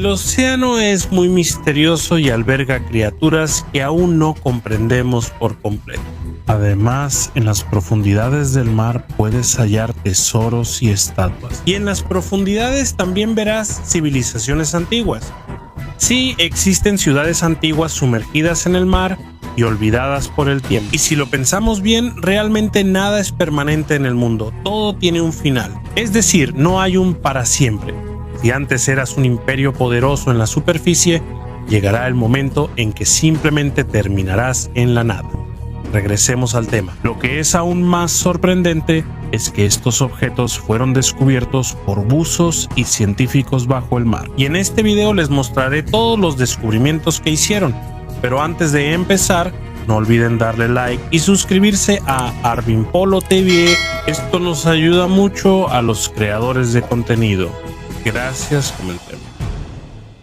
El océano es muy misterioso y alberga criaturas que aún no comprendemos por completo. Además, en las profundidades del mar puedes hallar tesoros y estatuas. Y en las profundidades también verás civilizaciones antiguas. Sí, existen ciudades antiguas sumergidas en el mar y olvidadas por el tiempo. Y si lo pensamos bien, realmente nada es permanente en el mundo. Todo tiene un final. Es decir, no hay un para siempre. Si antes eras un imperio poderoso en la superficie, llegará el momento en que simplemente terminarás en la nada. Regresemos al tema. Lo que es aún más sorprendente es que estos objetos fueron descubiertos por buzos y científicos bajo el mar. Y en este video les mostraré todos los descubrimientos que hicieron. Pero antes de empezar, no olviden darle like y suscribirse a Arvin Polo TV. Esto nos ayuda mucho a los creadores de contenido. Gracias, comencemos.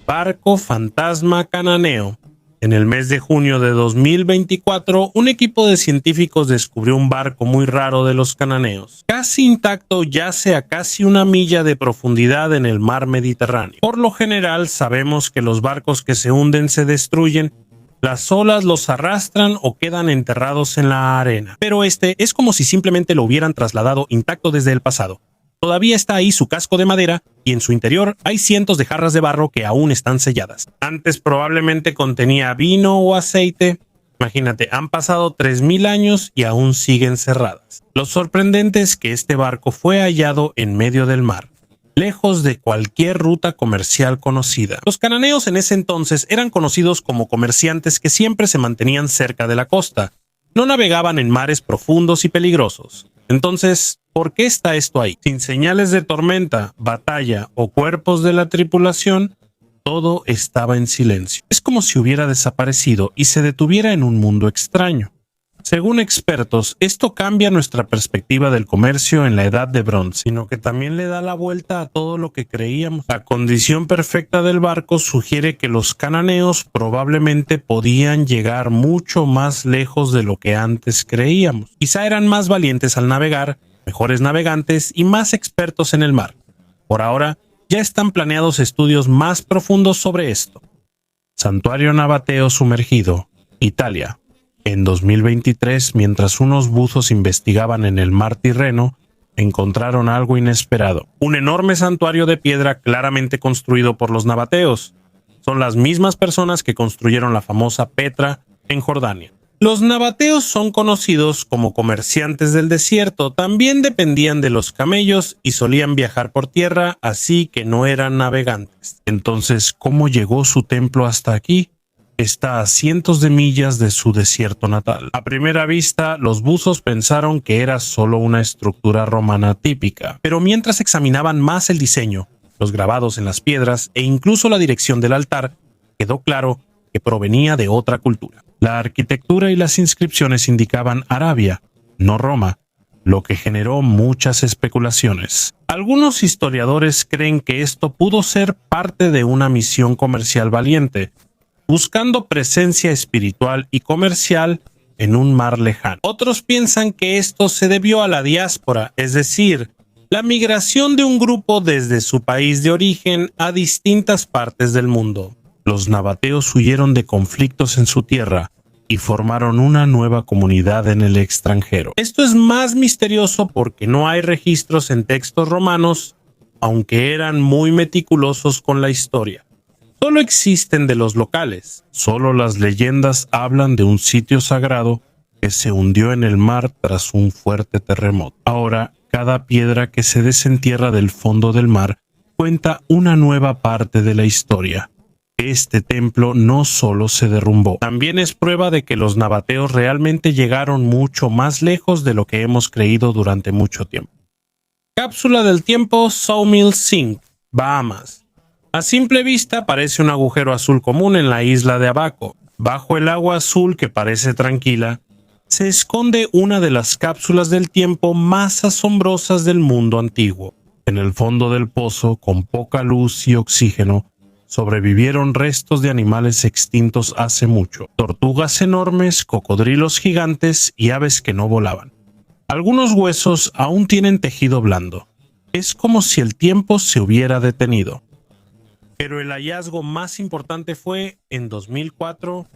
Barco fantasma cananeo. En el mes de junio de 2024, un equipo de científicos descubrió un barco muy raro de los cananeos. Casi intacto, yace a casi 1 milla de profundidad en el mar Mediterráneo. Por lo general, sabemos que los barcos que se hunden se destruyen, las olas los arrastran o quedan enterrados en la arena. Pero este es como si simplemente lo hubieran trasladado intacto desde el pasado. Todavía está ahí su casco de madera y en su interior hay cientos de jarras de barro que aún están selladas. Antes probablemente contenía vino o aceite. Imagínate, han pasado 3000 años y aún siguen cerradas. Lo sorprendente es que este barco fue hallado en medio del mar, lejos de cualquier ruta comercial conocida. Los cananeos en ese entonces eran conocidos como comerciantes que siempre se mantenían cerca de la costa. No navegaban en mares profundos y peligrosos. Entonces, ¿por qué está esto ahí? Sin señales de tormenta, batalla o cuerpos de la tripulación, todo estaba en silencio. Es como si hubiera desaparecido y se detuviera en un mundo extraño. Según expertos, esto cambia nuestra perspectiva del comercio en la Edad de Bronce, sino que también le da la vuelta a todo lo que creíamos. La condición perfecta del barco sugiere que los cananeos probablemente podían llegar mucho más lejos de lo que antes creíamos. Quizá eran más valientes al navegar, mejores navegantes y más expertos en el mar. Por ahora, ya están planeados estudios más profundos sobre esto. Santuario Nabateo sumergido, Italia. En 2023, mientras unos buzos investigaban en el mar Tirreno, encontraron algo inesperado. Un enorme santuario de piedra claramente construido por los nabateos. Son las mismas personas que construyeron la famosa Petra en Jordania. Los nabateos son conocidos como comerciantes del desierto, también dependían de los camellos y solían viajar por tierra, así que no eran navegantes. Entonces, ¿cómo llegó su templo hasta aquí? Está a cientos de millas de su desierto natal. A primera vista, los buzos pensaron que era solo una estructura romana típica, pero mientras examinaban más el diseño, los grabados en las piedras e incluso la dirección del altar, quedó claro que provenía de otra cultura. La arquitectura y las inscripciones indicaban Arabia, no Roma, lo que generó muchas especulaciones. Algunos historiadores creen que esto pudo ser parte de una misión comercial valiente, buscando presencia espiritual y comercial en un mar lejano. Otros piensan que esto se debió a la diáspora, es decir, la migración de un grupo desde su país de origen a distintas partes del mundo. Los nabateos huyeron de conflictos en su tierra y formaron una nueva comunidad en el extranjero. Esto es más misterioso porque no hay registros en textos romanos, aunque eran muy meticulosos con la historia. Solo existen de los locales. Solo las leyendas hablan de un sitio sagrado que se hundió en el mar tras un fuerte terremoto. Ahora, cada piedra que se desentierra del fondo del mar cuenta una nueva parte de la historia. Este templo no solo se derrumbó, también es prueba de que los nabateos realmente llegaron mucho más lejos de lo que hemos creído durante mucho tiempo. Cápsula del tiempo Sawmill Sink, Bahamas. A simple vista parece un agujero azul común en la isla de Abaco. Bajo el agua azul que parece tranquila, se esconde una de las cápsulas del tiempo más asombrosas del mundo antiguo. En el fondo del pozo, con poca luz y oxígeno, sobrevivieron restos de animales extintos hace mucho. Tortugas enormes, cocodrilos gigantes y aves que no volaban. Algunos huesos aún tienen tejido blando. Es como si el tiempo se hubiera detenido. Pero el hallazgo más importante fue en 2004.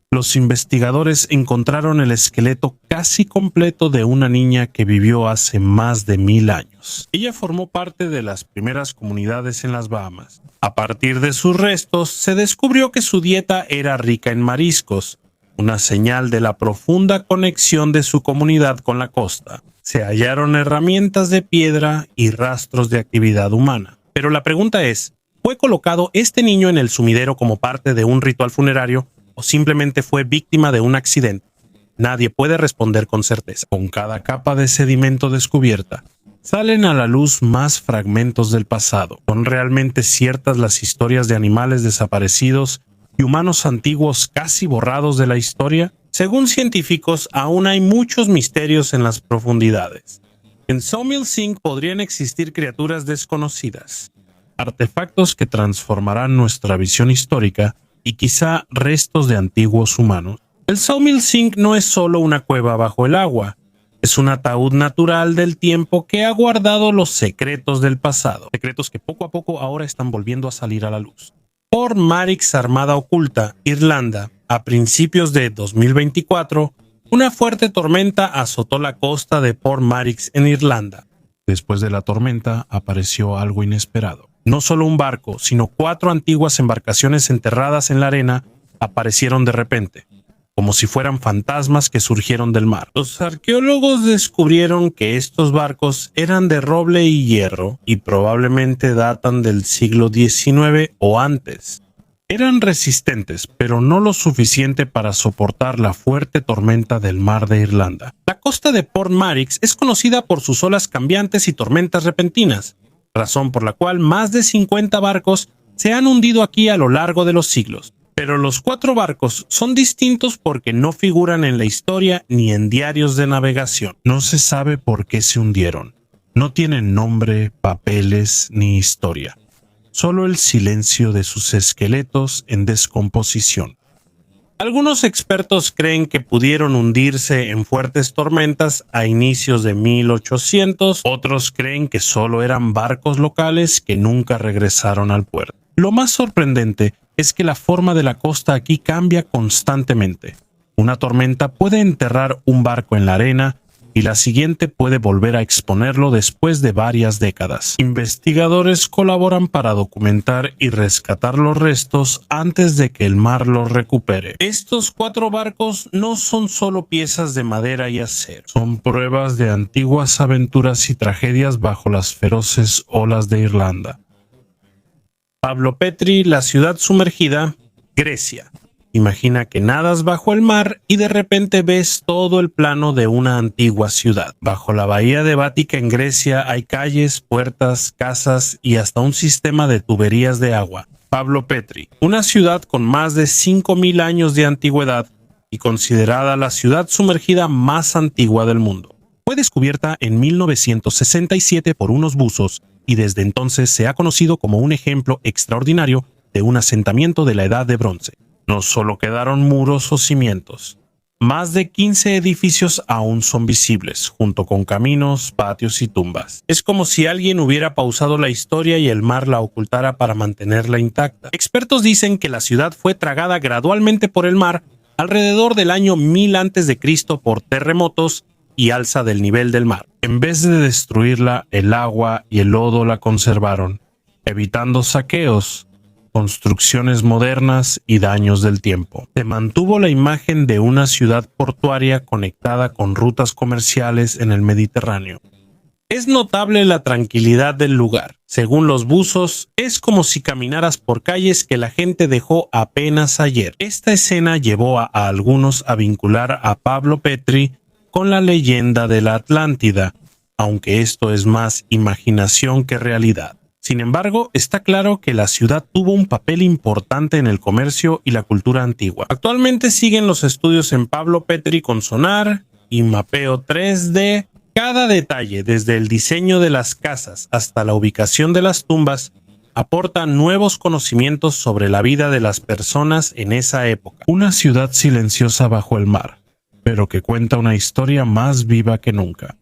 Los investigadores encontraron el esqueleto casi completo de una niña que vivió hace más de 1000 años. Ella formó parte de las primeras comunidades en las Bahamas. A partir de sus restos, se descubrió que su dieta era rica en mariscos, una señal de la profunda conexión de su comunidad con la costa. Se hallaron herramientas de piedra y rastros de actividad humana. Pero la pregunta es, ¿fue colocado este niño en el sumidero como parte de un ritual funerario o simplemente fue víctima de un accidente? Nadie puede responder con certeza. Con cada capa de sedimento descubierta, salen a la luz más fragmentos del pasado. ¿Son realmente ciertas las historias de animales desaparecidos y humanos antiguos casi borrados de la historia? Según científicos, aún hay muchos misterios en las profundidades. En Sawmill Sink podrían existir criaturas desconocidas, artefactos que transformarán nuestra visión histórica y quizá restos de antiguos humanos. El Sawmill Sink no es solo una cueva bajo el agua, es un ataúd natural del tiempo que ha guardado los secretos del pasado, secretos que poco a poco ahora están volviendo a salir a la luz. Port Maritz, Armada Oculta, Irlanda, a principios de 2024, una fuerte tormenta azotó la costa de Port Maritz en Irlanda. Después de la tormenta apareció algo inesperado. No solo un barco, sino 4 antiguas embarcaciones enterradas en la arena aparecieron de repente, como si fueran fantasmas que surgieron del mar. Los arqueólogos descubrieron que estos barcos eran de roble y hierro y probablemente datan del siglo XIX o antes. Eran resistentes, pero no lo suficiente para soportar la fuerte tormenta del mar de Irlanda. La costa de Port Maritz es conocida por sus olas cambiantes y tormentas repentinas, razón por la cual más de 50 barcos se han hundido aquí a lo largo de los siglos. Pero los 4 barcos son distintos porque no figuran en la historia ni en diarios de navegación. No se sabe por qué se hundieron. No tienen nombre, papeles ni historia. Solo el silencio de sus esqueletos en descomposición. Algunos expertos creen que pudieron hundirse en fuertes tormentas a inicios de 1800, otros creen que solo eran barcos locales que nunca regresaron al puerto. Lo más sorprendente es que la forma de la costa aquí cambia constantemente. Una tormenta puede enterrar un barco en la arena y la siguiente puede volver a exponerlo después de varias décadas. Investigadores colaboran para documentar y rescatar los restos antes de que el mar los recupere. Estos 4 barcos no son solo piezas de madera y acero, son pruebas de antiguas aventuras y tragedias bajo las feroces olas de Irlanda. Pablo Petri, La ciudad sumergida, Grecia. Imagina que nadas bajo el mar y de repente ves todo el plano de una antigua ciudad. Bajo la bahía de Bática en Grecia hay calles, puertas, casas y hasta un sistema de tuberías de agua. Pablo Petri, una ciudad con más de 5000 años de antigüedad y considerada la ciudad sumergida más antigua del mundo. Fue descubierta en 1967 por unos buzos y desde entonces se ha conocido como un ejemplo extraordinario de un asentamiento de la Edad de Bronce. No solo quedaron muros o cimientos, más de 15 edificios aún son visibles, junto con caminos, patios y tumbas. Es como si alguien hubiera pausado la historia y el mar la ocultara para mantenerla intacta. Expertos dicen que la ciudad fue tragada gradualmente por el mar alrededor del año 1000 a.C. por terremotos y alza del nivel del mar. En vez de destruirla, el agua y el lodo la conservaron, evitando saqueos, construcciones modernas y daños del tiempo. Se mantuvo la imagen de una ciudad portuaria conectada con rutas comerciales en el Mediterráneo. Es notable la tranquilidad del lugar. Según los buzos, es como si caminaras por calles que la gente dejó apenas ayer. Esta escena llevó a algunos a vincular a Pablo Petri con la leyenda de la Atlántida, aunque esto es más imaginación que realidad. Sin embargo, está claro que la ciudad tuvo un papel importante en el comercio y la cultura antigua. Actualmente siguen los estudios en Pablo Petri con sonar y mapeo 3D. Cada detalle, desde el diseño de las casas hasta la ubicación de las tumbas, aporta nuevos conocimientos sobre la vida de las personas en esa época. Una ciudad silenciosa bajo el mar, pero que cuenta una historia más viva que nunca.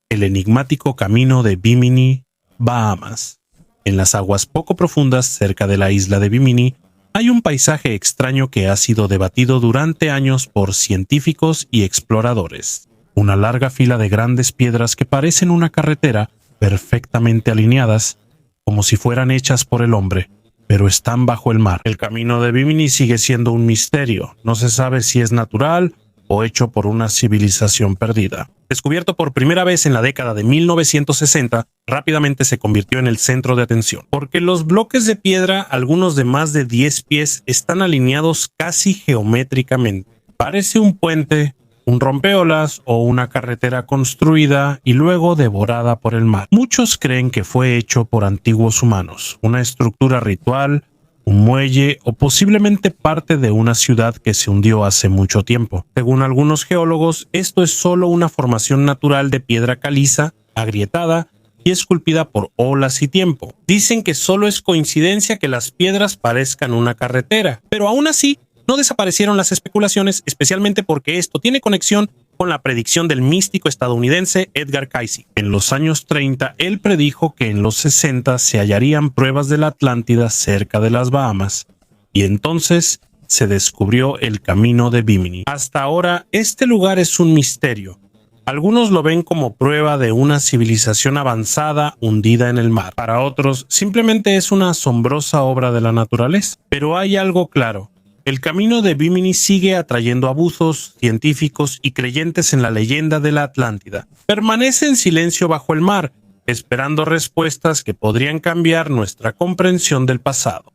El enigmático camino de Bimini, Bahamas. En las aguas poco profundas cerca de la isla de Bimini, hay un paisaje extraño que ha sido debatido durante años por científicos y exploradores. Una larga fila de grandes piedras que parecen una carretera, perfectamente alineadas, como si fueran hechas por el hombre, pero están bajo el mar. El camino de Bimini sigue siendo un misterio. No se sabe si es natural o hecho por una civilización perdida. Descubierto por primera vez en la década de 1960, rápidamente se convirtió en el centro de atención, porque los bloques de piedra, algunos de más de 10 pies, están alineados casi geométricamente. Parece un puente, un rompeolas o una carretera construida y luego devorada por el mar. Muchos creen que fue hecho por antiguos humanos, una estructura ritual, un muelle o posiblemente parte de una ciudad que se hundió hace mucho tiempo. Según algunos geólogos, esto es solo una formación natural de piedra caliza, agrietada y esculpida por olas y tiempo. Dicen que solo es coincidencia que las piedras parezcan una carretera, pero aún así no desaparecieron las especulaciones, especialmente porque esto tiene conexión con la predicción del místico estadounidense Edgar Cayce. En los años 30, él predijo que en los 60 se hallarían pruebas de la Atlántida cerca de las Bahamas, y entonces se descubrió el camino de Bimini. Hasta ahora, este lugar es un misterio. Algunos lo ven como prueba de una civilización avanzada hundida en el mar. Para otros, simplemente es una asombrosa obra de la naturaleza. Pero hay algo claro. El camino de Bimini sigue atrayendo abusos, científicos y creyentes en la leyenda de la Atlántida. Permanece en silencio bajo el mar, esperando respuestas que podrían cambiar nuestra comprensión del pasado.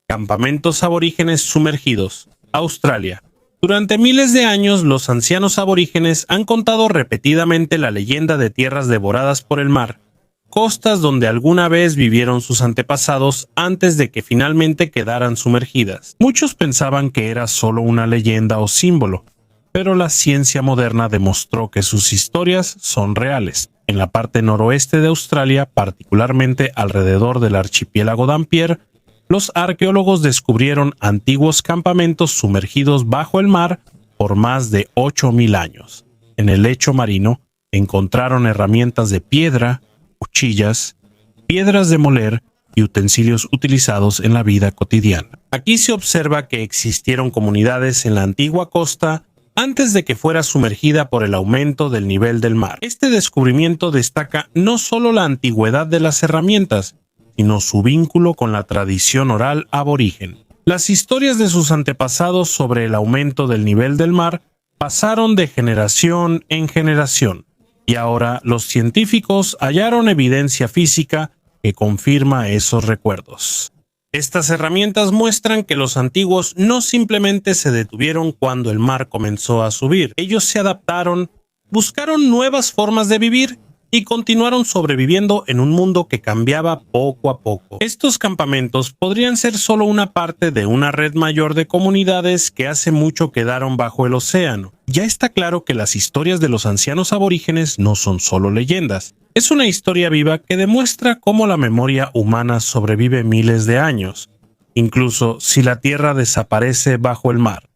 Campamentos aborígenes sumergidos. Australia. Durante miles de años, los ancianos aborígenes han contado repetidamente la leyenda de tierras devoradas por el mar, costas donde alguna vez vivieron sus antepasados antes de que finalmente quedaran sumergidas. Muchos pensaban que era solo una leyenda o símbolo, pero la ciencia moderna demostró que sus historias son reales. En la parte noroeste de Australia, particularmente alrededor del archipiélago Dampier, los arqueólogos descubrieron antiguos campamentos sumergidos bajo el mar por más de 8.000 años. En el lecho marino encontraron herramientas de piedra, cuchillas, piedras de moler y utensilios utilizados en la vida cotidiana. Aquí se observa que existieron comunidades en la antigua costa antes de que fuera sumergida por el aumento del nivel del mar. Este descubrimiento destaca no solo la antigüedad de las herramientas, sino su vínculo con la tradición oral aborigen. Las historias de sus antepasados sobre el aumento del nivel del mar pasaron de generación en generación. Y ahora los científicos hallaron evidencia física que confirma esos recuerdos. Estas herramientas muestran que los antiguos no simplemente se detuvieron cuando el mar comenzó a subir. Ellos se adaptaron, buscaron nuevas formas de vivir y continuaron sobreviviendo en un mundo que cambiaba poco a poco. Estos campamentos podrían ser solo una parte de una red mayor de comunidades que hace mucho quedaron bajo el océano. Ya está claro que las historias de los ancianos aborígenes no son solo leyendas. Es una historia viva que demuestra cómo la memoria humana sobrevive miles de años, incluso si la Tierra desaparece bajo el mar.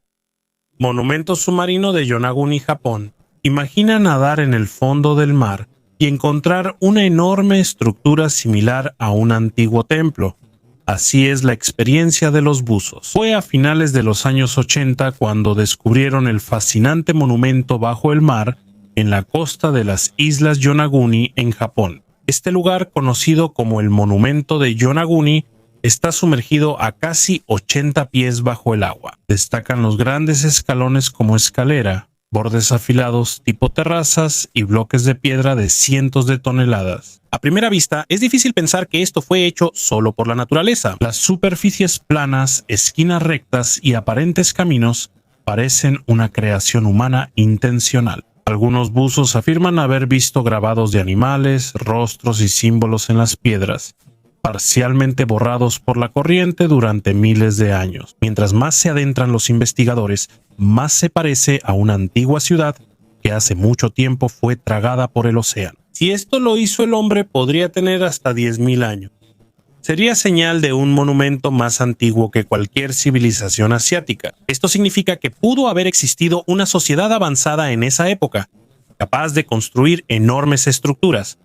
Monumento submarino de Yonaguni, Japón. Imagina nadar en el fondo del mar y encontrar una enorme estructura similar a un antiguo templo. Así es la experiencia de los buzos. Fue a finales de los años 80 cuando descubrieron el fascinante monumento bajo el mar en la costa de las Islas Yonaguni en Japón. Este lugar, conocido como el Monumento de Yonaguni, está sumergido a casi 80 pies bajo el agua. Destacan los grandes escalones como escalera, bordes afilados tipo terrazas y bloques de piedra de cientos de toneladas. A primera vista, es difícil pensar que esto fue hecho solo por la naturaleza. Las superficies planas, esquinas rectas y aparentes caminos parecen una creación humana intencional. Algunos buzos afirman haber visto grabados de animales, rostros y símbolos en las piedras, parcialmente borrados por la corriente durante miles de años. Mientras más se adentran los investigadores, más se parece a una antigua ciudad que hace mucho tiempo fue tragada por el océano. Si esto lo hizo el hombre, podría tener hasta 10.000 años. Sería señal de un monumento más antiguo que cualquier civilización asiática. Esto significa que pudo haber existido una sociedad avanzada en esa época, capaz de construir enormes estructuras.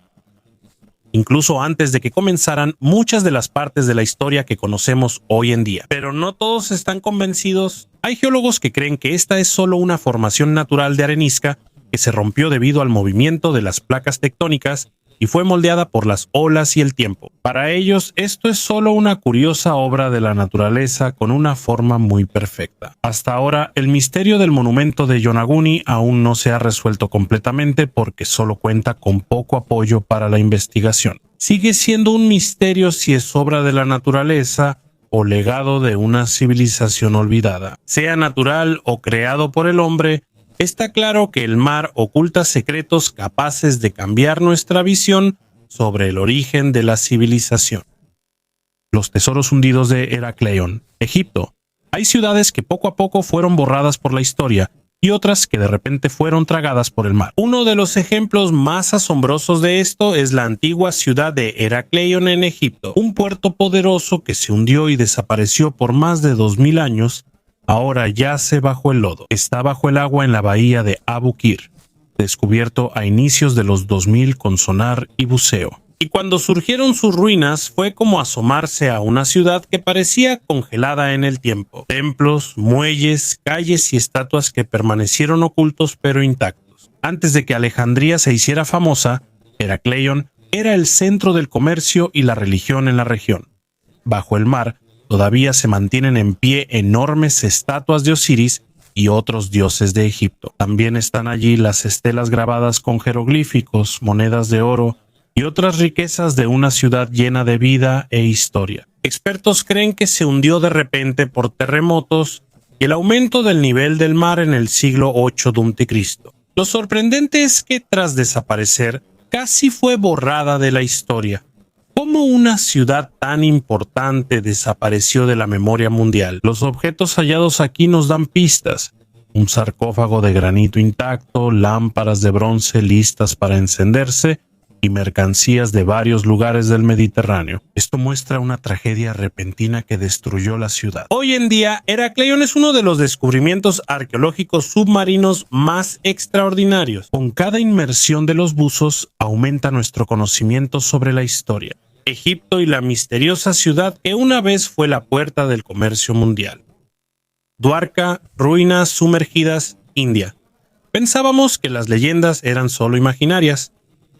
incluso antes de que comenzaran muchas de las partes de la historia que conocemos hoy en día. Pero no todos están convencidos. Hay geólogos que creen que esta es solo una formación natural de arenisca que se rompió debido al movimiento de las placas tectónicas y fue moldeada por las olas y el tiempo. Para ellos, esto es solo una curiosa obra de la naturaleza con una forma muy perfecta. Hasta ahora, el misterio del monumento de Yonaguni aún no se ha resuelto completamente porque solo cuenta con poco apoyo para la investigación. Sigue siendo un misterio si es obra de la naturaleza o legado de una civilización olvidada. Sea natural o creado por el hombre, está claro que el mar oculta secretos capaces de cambiar nuestra visión sobre el origen de la civilización. Los tesoros hundidos de Heracleion, Egipto. Hay ciudades que poco a poco fueron borradas por la historia y otras que de repente fueron tragadas por el mar. Uno de los ejemplos más asombrosos de esto es la antigua ciudad de Heracleion en Egipto, un puerto poderoso que se hundió y desapareció por más de 2000 años. Ahora yace bajo el lodo. Está bajo el agua en la bahía de Abu Qir, descubierto a inicios de los 2000 con sonar y buceo. Y cuando surgieron sus ruinas fue como asomarse a una ciudad que parecía congelada en el tiempo. Templos, muelles, calles y estatuas que permanecieron ocultos pero intactos. Antes de que Alejandría se hiciera famosa, Heracleion era el centro del comercio y la religión en la región. Bajo el mar, todavía se mantienen en pie enormes estatuas de Osiris y otros dioses de Egipto. También están allí las estelas grabadas con jeroglíficos, monedas de oro y otras riquezas de una ciudad llena de vida e historia. Expertos creen que se hundió de repente por terremotos y el aumento del nivel del mar en el siglo 8 d.C. Lo sorprendente es que tras desaparecer, casi fue borrada de la historia. ¿Cómo una ciudad tan importante desapareció de la memoria mundial? Los objetos hallados aquí nos dan pistas. Un sarcófago de granito intacto, lámparas de bronce listas para encenderse y mercancías de varios lugares del Mediterráneo. Esto muestra una tragedia repentina que destruyó la ciudad. Hoy en día, Heracleion es uno de los descubrimientos arqueológicos submarinos más extraordinarios. Con cada inmersión de los buzos, aumenta nuestro conocimiento sobre la historia, Egipto y la misteriosa ciudad que una vez fue la puerta del comercio mundial. Dwarka, ruinas sumergidas, India. Pensábamos que las leyendas eran solo imaginarias,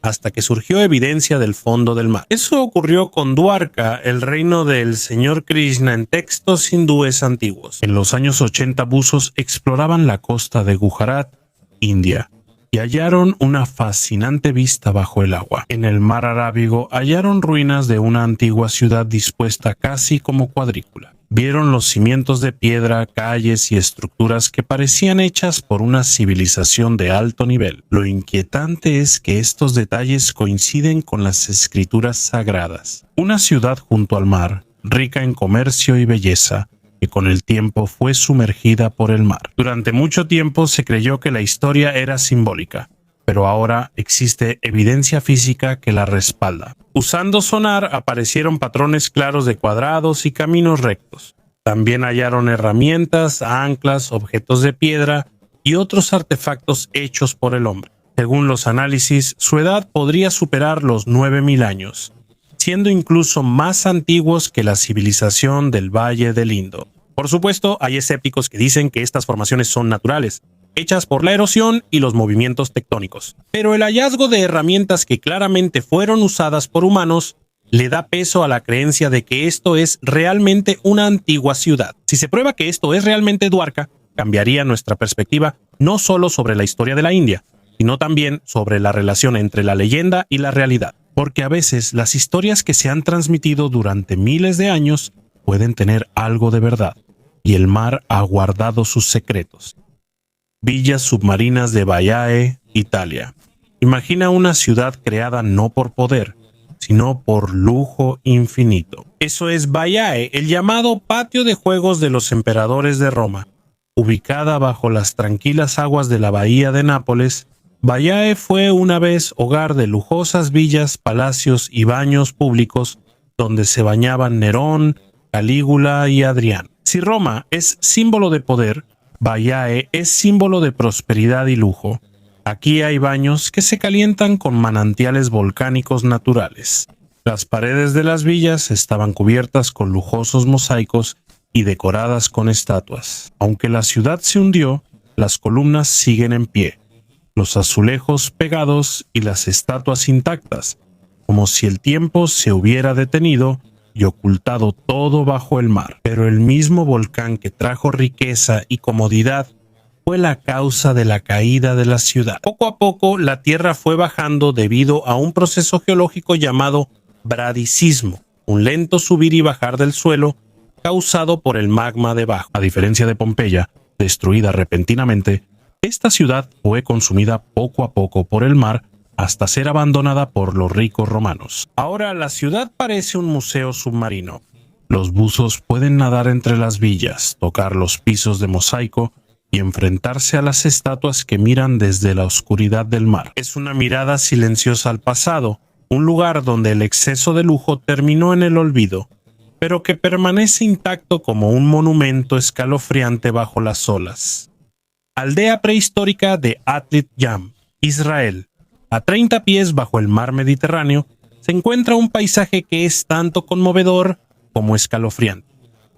hasta que surgió evidencia del fondo del mar. Eso ocurrió con Dwarka, el reino del señor Krishna en textos hindúes antiguos. En los años 80 buzos exploraban la costa de Gujarat, India, y hallaron una fascinante vista bajo el agua. En el mar Arábigo hallaron ruinas de una antigua ciudad dispuesta casi como cuadrícula. Vieron los cimientos de piedra, calles y estructuras que parecían hechas por una civilización de alto nivel. Lo inquietante es que estos detalles coinciden con las escrituras sagradas. Una ciudad junto al mar, rica en comercio y belleza, que con el tiempo fue sumergida por el mar. Durante mucho tiempo se creyó que la historia era simbólica, pero ahora existe evidencia física que la respalda. Usando sonar aparecieron patrones claros de cuadrados y caminos rectos. También hallaron herramientas, anclas, objetos de piedra y otros artefactos hechos por el hombre. Según los análisis, su edad podría superar los 9000 años, siendo incluso más antiguos que la civilización del Valle del Indo. Por supuesto, hay escépticos que dicen que estas formaciones son naturales, hechas por la erosión y los movimientos tectónicos. Pero el hallazgo de herramientas que claramente fueron usadas por humanos le da peso a la creencia de que esto es realmente una antigua ciudad. Si se prueba que esto es realmente Dwarka, cambiaría nuestra perspectiva no solo sobre la historia de la India, sino también sobre la relación entre la leyenda y la realidad. Porque a veces las historias que se han transmitido durante miles de años pueden tener algo de verdad, y el mar ha guardado sus secretos. Villas submarinas de Baiae, Italia. Imagina una ciudad creada no por poder, sino por lujo infinito. Eso es Baiae, el llamado patio de juegos de los emperadores de Roma. Ubicada bajo las tranquilas aguas de la bahía de Nápoles, Baiae fue una vez hogar de lujosas villas, palacios y baños públicos donde se bañaban Nerón, Calígula y Adrián. Si Roma es símbolo de poder, Baiae es símbolo de prosperidad y lujo. Aquí hay baños que se calientan con manantiales volcánicos naturales. Las paredes de las villas estaban cubiertas con lujosos mosaicos y decoradas con estatuas. Aunque la ciudad se hundió, las columnas siguen en pie, los azulejos pegados y las estatuas intactas, como si el tiempo se hubiera detenido y ocultado todo bajo el mar. Pero el mismo volcán que trajo riqueza y comodidad fue la causa de la caída de la ciudad. Poco a poco, la tierra fue bajando debido a un proceso geológico llamado bradicismo, un lento subir y bajar del suelo causado por el magma debajo. A diferencia de Pompeya, destruida repentinamente, esta ciudad fue consumida poco a poco por el mar hasta ser abandonada por los ricos romanos. Ahora la ciudad parece un museo submarino. Los buzos pueden nadar entre las villas, tocar los pisos de mosaico y enfrentarse a las estatuas que miran desde la oscuridad del mar. Es una mirada silenciosa al pasado, un lugar donde el exceso de lujo terminó en el olvido, pero que permanece intacto como un monumento escalofriante bajo las olas. Aldea prehistórica de Atlit Yam, Israel. A 30 pies bajo el mar Mediterráneo se encuentra un paisaje que es tanto conmovedor como escalofriante.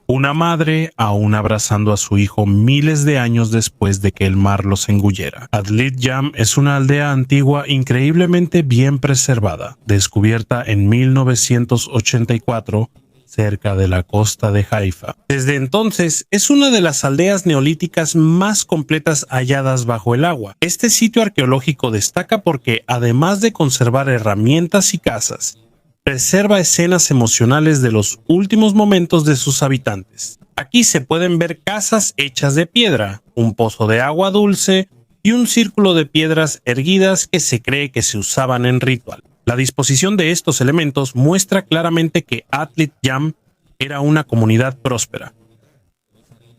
Una madre aún abrazando a su hijo miles de años después de que el mar los engullera. Atlit Yam es una aldea antigua increíblemente bien preservada, descubierta en 1984 cerca de la costa de Haifa. Desde entonces es una de las aldeas neolíticas más completas halladas bajo el agua. Este sitio arqueológico destaca porque, además de conservar herramientas y casas, preserva escenas emocionales de los últimos momentos de sus habitantes. Aquí se pueden ver casas hechas de piedra, un pozo de agua dulce y un círculo de piedras erguidas que se cree que se usaban en ritual. La disposición de estos elementos muestra claramente que Atlit Yam era una comunidad próspera,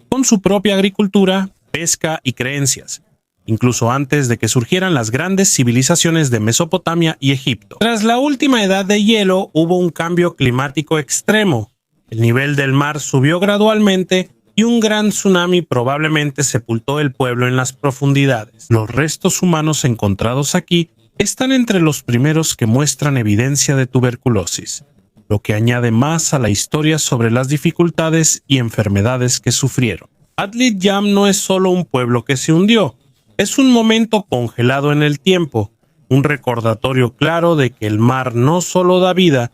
con su propia agricultura, pesca y creencias, incluso antes de que surgieran las grandes civilizaciones de Mesopotamia y Egipto. Tras la última edad de hielo hubo un cambio climático extremo. El nivel del mar subió gradualmente y un gran tsunami probablemente sepultó el pueblo en las profundidades. Los restos humanos encontrados aquí están entre los primeros que muestran evidencia de tuberculosis, lo que añade más a la historia sobre las dificultades y enfermedades que sufrieron. Atlit Yam no es solo un pueblo que se hundió, es un momento congelado en el tiempo, un recordatorio claro de que el mar no solo da vida,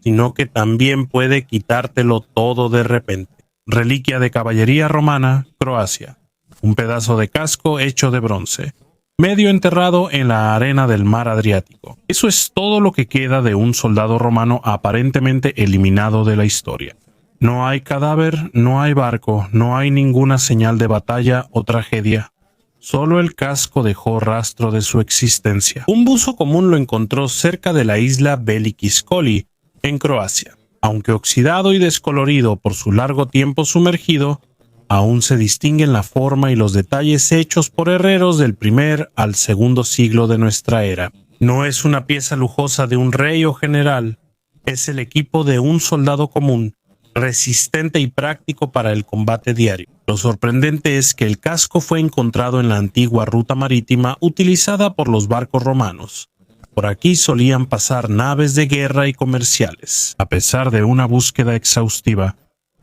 sino que también puede quitártelo todo de repente. Reliquia de caballería romana, Croacia. Un pedazo de casco hecho de bronce, medio enterrado en la arena del mar Adriático. Eso es todo lo que queda de un soldado romano aparentemente eliminado de la historia. No hay cadáver, no hay barco, no hay ninguna señal de batalla o tragedia. Solo el casco dejó rastro de su existencia. Un buzo común lo encontró cerca de la isla Velikiskoli, en Croacia. Aunque oxidado y descolorido por su largo tiempo sumergido, aún se distinguen la forma y los detalles hechos por herreros del primer al segundo siglo de nuestra era. No es una pieza lujosa de un rey o general, es el equipo de un soldado común, resistente y práctico para el combate diario. Lo sorprendente es que el casco fue encontrado en la antigua ruta marítima utilizada por los barcos romanos. Por aquí solían pasar naves de guerra y comerciales. A pesar de una búsqueda exhaustiva,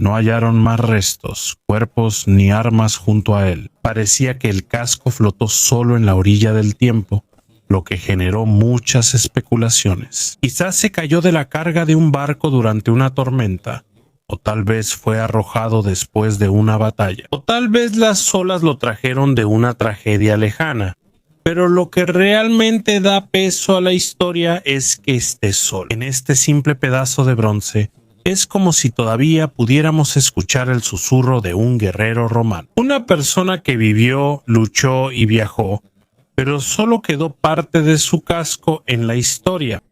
no hallaron más restos, cuerpos ni armas junto a él. Parecía que el casco flotó solo en la orilla del tiempo, lo que generó muchas especulaciones. Quizás se cayó de la carga de un barco durante una tormenta, o tal vez fue arrojado después de una batalla, o tal vez las olas lo trajeron de una tragedia lejana. Pero lo que realmente da peso a la historia es que esté solo. En este simple pedazo de bronce, es como si todavía pudiéramos escuchar el susurro de un guerrero romano. Una persona que vivió, luchó y viajó, pero solo quedó parte de su casco en la historia.